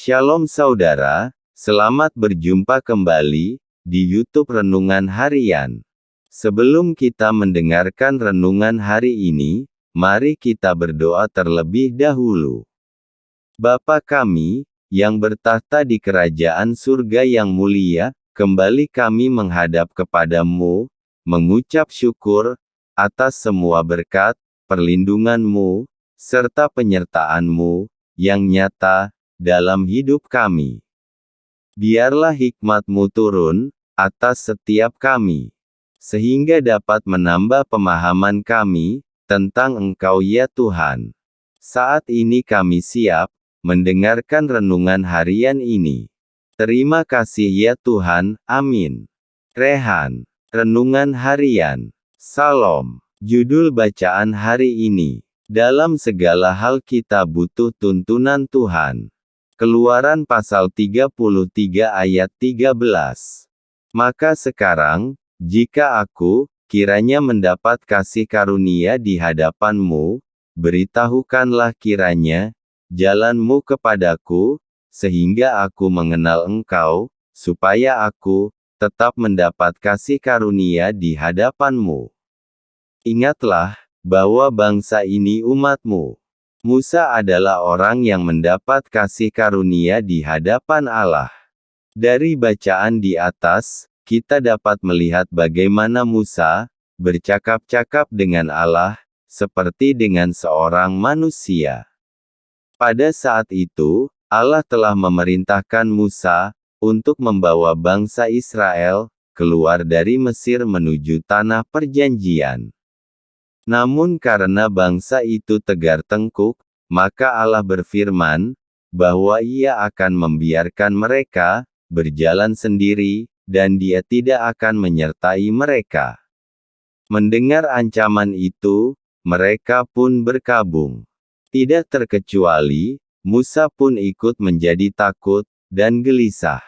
Shalom saudara, selamat berjumpa kembali di YouTube Renungan Harian. Sebelum kita mendengarkan renungan hari ini, mari kita berdoa terlebih dahulu. Bapa kami, yang bertahta di kerajaan surga yang mulia, kembali kami menghadap kepadamu, mengucap syukur atas semua berkat, perlindungan-Mu, serta penyertaan-Mu yang nyata dalam hidup kami. Biarlah hikmat-Mu turun atas setiap kami, sehingga dapat menambah pemahaman kami tentang Engkau ya Tuhan. Saat ini kami siap mendengarkan renungan harian ini. Terima kasih ya Tuhan, amin. Rehan, Renungan Harian. Salam. Judul bacaan hari ini. Dalam segala hal kita butuh tuntunan Tuhan. Keluaran pasal 33 ayat 13. Maka sekarang, jika aku, kiranya mendapat kasih karunia di hadapan-Mu, beritahukanlah kiranya, jalan-Mu kepadaku, sehingga aku mengenal Engkau, supaya aku, tetap mendapat kasih karunia di hadapan-Mu. Ingatlah, bahwa bangsa ini umat-Mu. Musa adalah orang yang mendapat kasih karunia di hadapan Allah. Dari bacaan di atas, kita dapat melihat bagaimana Musa bercakap-cakap dengan Allah, seperti dengan seorang manusia. Pada saat itu, Allah telah memerintahkan Musa untuk membawa bangsa Israel keluar dari Mesir menuju tanah perjanjian. Namun karena bangsa itu tegar tengkuk, maka Allah berfirman, bahwa Ia akan membiarkan mereka berjalan sendiri, dan Dia tidak akan menyertai mereka. Mendengar ancaman itu, mereka pun berkabung. Tidak terkecuali, Musa pun ikut menjadi takut dan gelisah.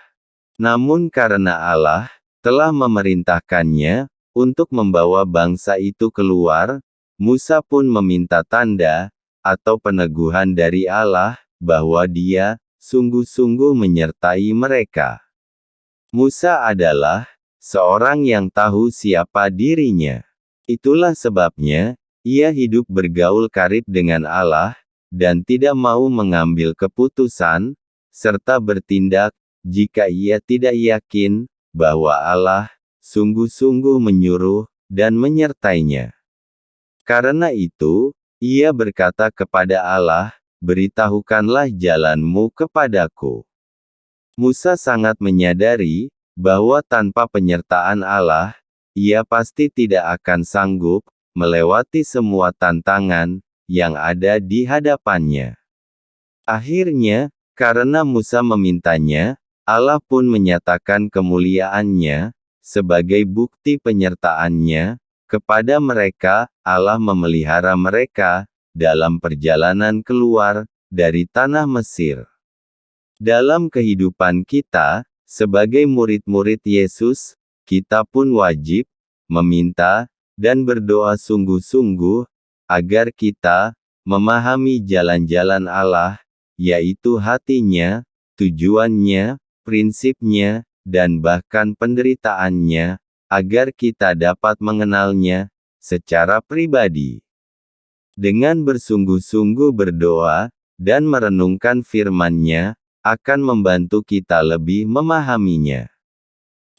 Namun karena Allah telah memerintahkannya untuk membawa bangsa itu keluar, Musa pun meminta tanda, atau peneguhan dari Allah, bahwa Dia sungguh-sungguh menyertai mereka. Musa adalah seorang yang tahu siapa dirinya. Itulah sebabnya, ia hidup bergaul karib dengan Allah, dan tidak mau mengambil keputusan, serta bertindak, jika ia tidak yakin, bahwa Allah sungguh-sungguh menyuruh, dan menyertainya. Karena itu, ia berkata kepada Allah, beritahukanlah jalan-Mu kepadaku. Musa sangat menyadari, bahwa tanpa penyertaan Allah, ia pasti tidak akan sanggup melewati semua tantangan yang ada di hadapannya. Akhirnya, karena Musa memintanya, Allah pun menyatakan kemuliaan-Nya sebagai bukti penyertaan-Nya kepada mereka. Allah memelihara mereka dalam perjalanan keluar dari tanah Mesir. Dalam kehidupan kita, sebagai murid-murid Yesus, kita pun wajib meminta dan berdoa sungguh-sungguh agar kita memahami jalan-jalan Allah, yaitu hati-Nya, tujuannya, prinsipnya, dan bahkan penderitaannya, agar kita dapat mengenalnya secara pribadi. Dengan bersungguh-sungguh berdoa dan merenungkan firman-Nya, akan membantu kita lebih memahaminya.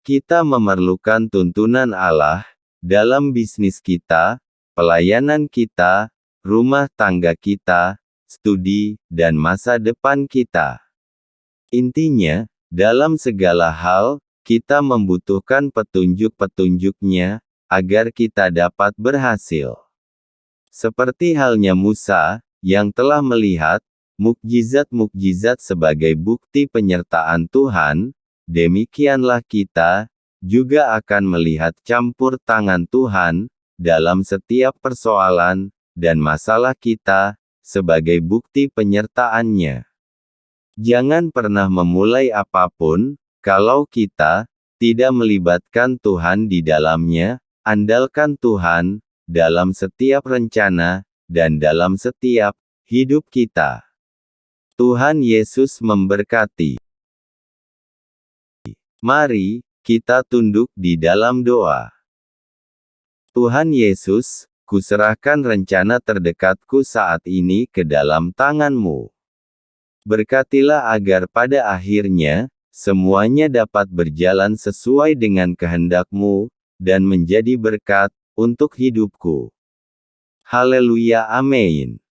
Kita memerlukan tuntunan Allah dalam bisnis kita, pelayanan kita, rumah tangga kita, studi, dan masa depan kita. Intinya, dalam segala hal, kita membutuhkan petunjuk-petunjuk-Nya, agar kita dapat berhasil. Seperti halnya Musa, yang telah melihat mukjizat-mukjizat sebagai bukti penyertaan Tuhan, demikianlah kita juga akan melihat campur tangan Tuhan dalam setiap persoalan dan masalah kita sebagai bukti penyertaan-Nya. Jangan pernah memulai apapun kalau kita tidak melibatkan Tuhan di dalamnya. Andalkan Tuhan dalam setiap rencana dan dalam setiap hidup kita. Tuhan Yesus memberkati. Mari kita tunduk di dalam doa. Tuhan Yesus, kuserahkan rencana terdekatku saat ini ke dalam tangan-Mu. Berkatilah agar pada akhirnya, semuanya dapat berjalan sesuai dengan kehendak-Mu, dan menjadi berkat untuk hidupku. Haleluya, amin.